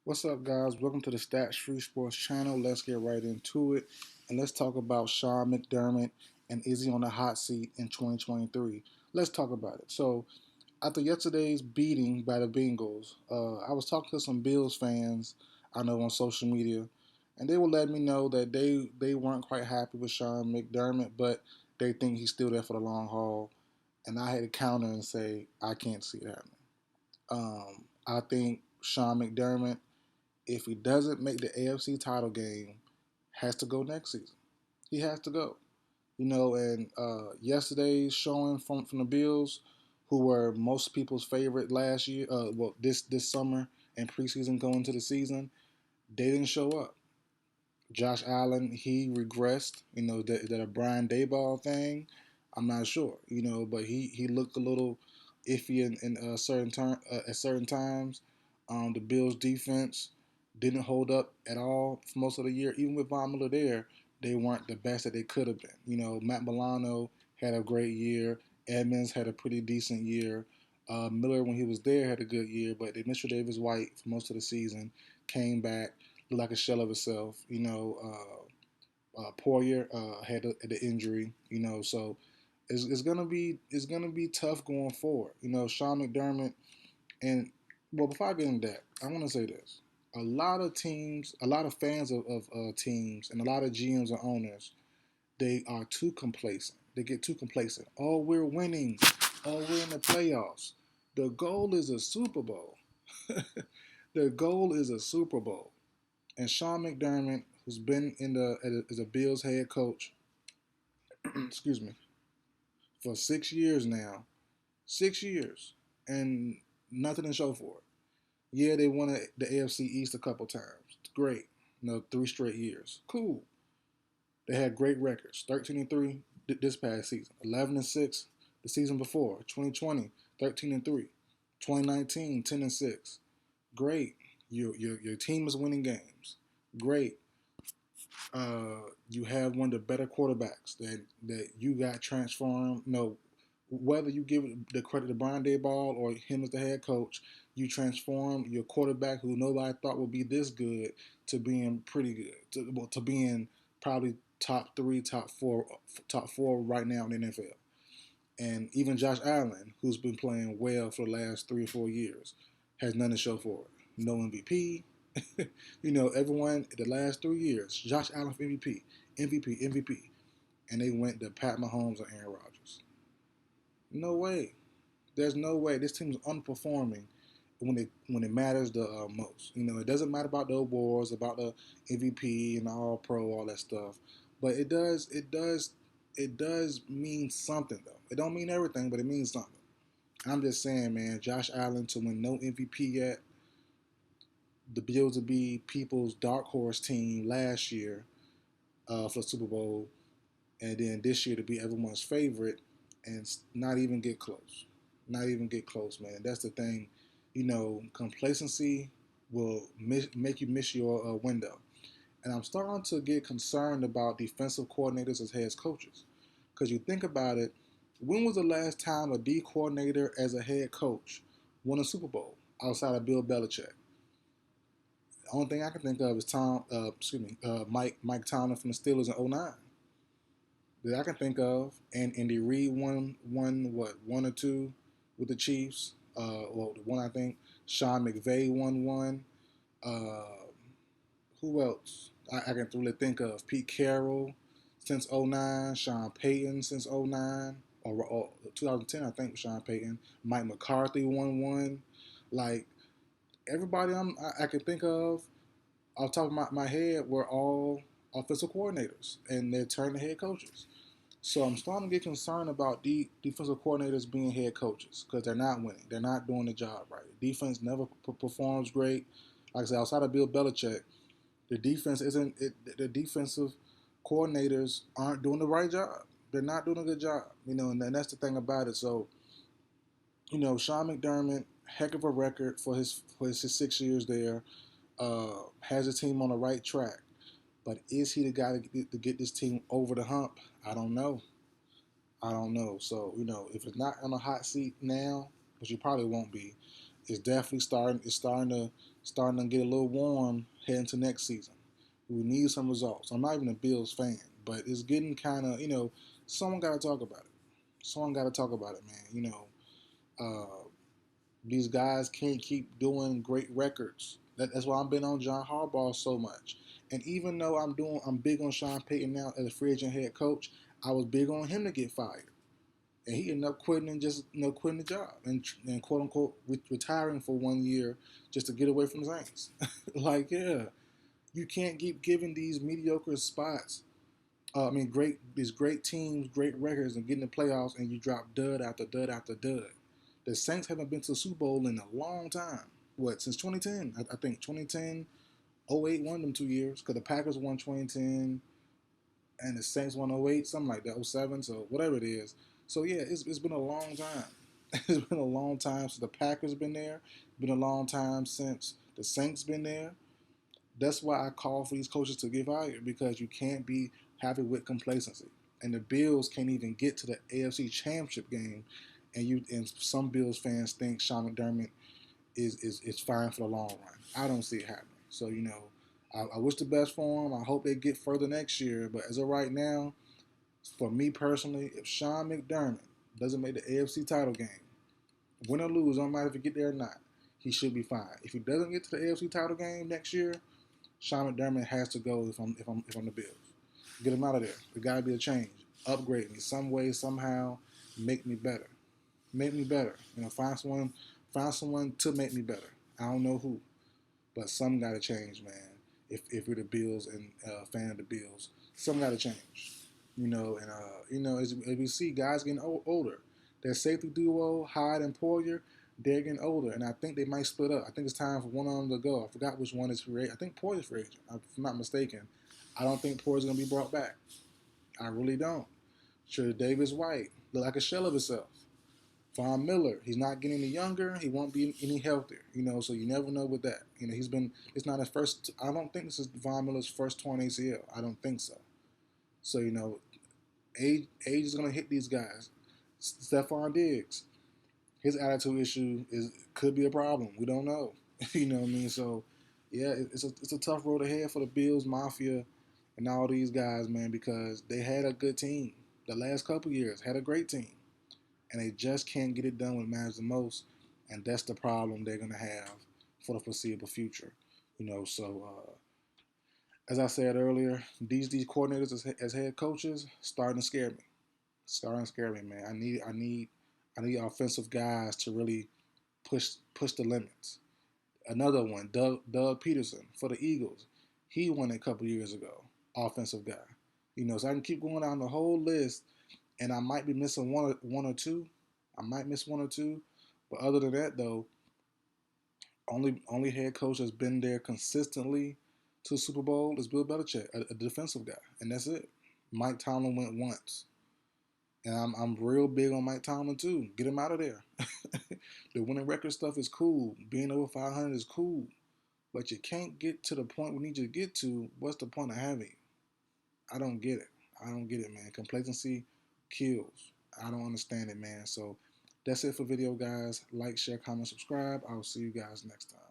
What's up, guys? Welcome to the Stats Free Sports channel. Let's get right into it. And let's talk about Sean McDermott and is he on the hot seat in 2023? Let's talk about it. So, after yesterday's beating by the Bengals, I was talking to some Bills fans I know on social media, and they were letting me know that they weren't quite happy with Sean McDermott, but they think he's still there for the long haul. And I had to counter and say, I can't see it happening. I think Sean McDermott, if he doesn't make the AFC title game, has to go next season. He has to go. And yesterday's showing from the Bills, who were most people's favorite last year, this summer and preseason going to the season, they didn't show up. Josh Allen, he regressed. That a Brian Dayball thing. I'm not sure. But he looked a little iffy in at certain times. The Bills' defense didn't hold up at all for most of the year. Even with Von Miller there, they weren't the best that they could have been. Matt Milano had a great year. Edmonds had a pretty decent year. Miller, when he was there, had a good year, but they missed Davis White for most of the season. Came back, looked like a shell of itself. Poirier had the injury. So it's gonna be tough going forward. Sean McDermott and before I get into that, I want to say this: a lot of teams, a lot of fans of teams, and a lot of GMs and owners, they are too complacent. They get too complacent. Oh, we're winning. Oh, we're in the playoffs. The goal is a Super Bowl. The goal is a Super Bowl. And Sean McDermott, who's been as a Bills head coach, excuse me, for 6 years now, 6 years, and nothing to show for it. Yeah, they won the AFC East a couple times. Great. 3 straight years. Cool. They had great records. 13-3 this past season. 11-6 the season before. 2020, 13-3. 2019, 10-6. Great. Your team is winning games. Great. You have one of the better quarterbacks that you got transformed. Whether you give the credit to Brian Dayball or him as the head coach, you transformed your quarterback, who nobody thought would be this good, to being pretty good, to being probably top three, top four right now in the NFL. And even Josh Allen, who's been playing well for the last 3 or 4 years, has nothing to show for it. No MVP. Everyone the last 3 years, Josh Allen for MVP, and they went to Pat Mahomes or Aaron Rodgers. No way. There's no way. This team is underperforming when it matters the most. It doesn't matter about the awards, about the MVP and the All Pro, all that stuff, but it does mean something though. It don't mean everything, but it means something. I'm just saying, man. Josh Allen to win no MVP yet. The Bills to be people's dark horse team last year for the Super Bowl, and then this year to be everyone's favorite and not even get close. Not even get close, man. That's the thing. Complacency will make you miss your window. And I'm starting to get concerned about defensive coordinators as head coaches. Because you think about it, when was the last time a D coordinator as a head coach won a Super Bowl outside of Bill Belichick? The only thing I can think of is Mike Tomlin from the Steelers in '09 that I can think of, and Andy Reid won what, one or two with the Chiefs. The one, I think Sean McVay won one. Uh, who else? I can really think of Pete Carroll since '09, Sean Payton since '09 or 2010, I think, Sean Payton. Mike McCarthy won one. Like, everybody I can think of off the top of my head were all offensive coordinators, and they're turned head coaches. So I'm starting to get concerned about defensive coordinators being head coaches because they're not winning. They're not doing the job right. The defense never performs great. Like I said, outside of Bill Belichick, the defense isn't. The defensive coordinators aren't doing the right job. They're not doing a good job. And that's the thing about it. So, Sean McDermott, heck of a record for his 6 years there. Has his team on the right track. But is he the guy to get this team over the hump? I don't know. I don't know. So, if it's not on a hot seat now, which you probably won't be, it's definitely starting. It's starting to starting to get a little warm heading to next season. We need some results. I'm not even a Bills fan, but it's getting kind of, someone got to talk about it. Someone got to talk about it, man. These guys can't keep doing great records. That's why I've been on John Harbaugh so much. And even though I'm big on Sean Payton now as a free agent head coach, I was big on him to get fired, and he ended up quitting and just quitting the job and quote unquote retiring for 1 year just to get away from the Saints. Like, yeah, you can't keep giving these mediocre spots. These great teams, great records, and getting the playoffs, and you drop dud after dud after dud. The Saints haven't been to the Super Bowl in a long time. What, since 2010? I think 2010, '08 won them 2 years because the Packers won 2010 and the Saints won '08, something like that, '07, so whatever it is. So yeah, it's been a long time. It's been a long time since the Packers been there. It's been a long time since the Saints been there. That's why I call for these coaches to get fired, because you can't be happy with complacency. And the Bills can't even get to the AFC Championship game, and some Bills fans think Sean McDermott is fine for the long run. I don't see it happening. So I wish the best for them. I hope they get further next year. But as of right now, for me personally, if Sean McDermott doesn't make the AFC title game, win or lose, don't matter if he get there or not, he should be fine. If he doesn't get to the AFC title game next year, Sean McDermott has to go if I'm the Bills. Get him out of there. There gotta be a change. Upgrade me some way, somehow, make me better. Make me better. Find someone to make me better. I don't know who, but some gotta change, man. If we're the Bills and fan of the Bills, some gotta change. As we see guys getting older, that safety duo, Hyde and Poyer, they're getting older, and I think they might split up. I think it's time for one of them to go. I forgot which one is free agent. I think Poyer's free agent, if I'm not mistaken. I don't think Poyer's going to be brought back. I really don't. Sure, Davis White look like a shell of himself. Von Miller, he's not getting any younger. He won't be any healthier. So you never know with that. It's not his first. I don't think this is Von Miller's first torn ACL. I don't think so. So age is going to hit these guys. Stephon Diggs, his attitude issue could be a problem. We don't know. You know what I mean? So, yeah, it's a tough road ahead for the Bills Mafia and all these guys, man, because they had a good team. The last couple years had a great team, and they just can't get it done when it matters the most, and that's the problem they're gonna have for the foreseeable future. As I said earlier, these coordinators as head coaches starting to scare me. Starting to scare me, man. I need offensive guys to really push the limits. Another one, Doug Peterson for the Eagles. He won a couple years ago. Offensive guy. So I can keep going down the whole list, and I might be missing one or two. I might miss one or two, but other than that, though, only head coach that's been there consistently to the Super Bowl is Bill Belichick, a defensive guy, and that's it. Mike Tomlin went once. And I'm real big on Mike Tomlin too. Get him out of there. The winning record stuff is cool. Being over 500 is cool. But you can't get to the point we need you to get to. What's the point of having you? I don't get it. I don't get it, man. Complacency kills. I don't understand it, man. So that's it for video, guys. Like, share, comment, subscribe. I'll see you guys next time.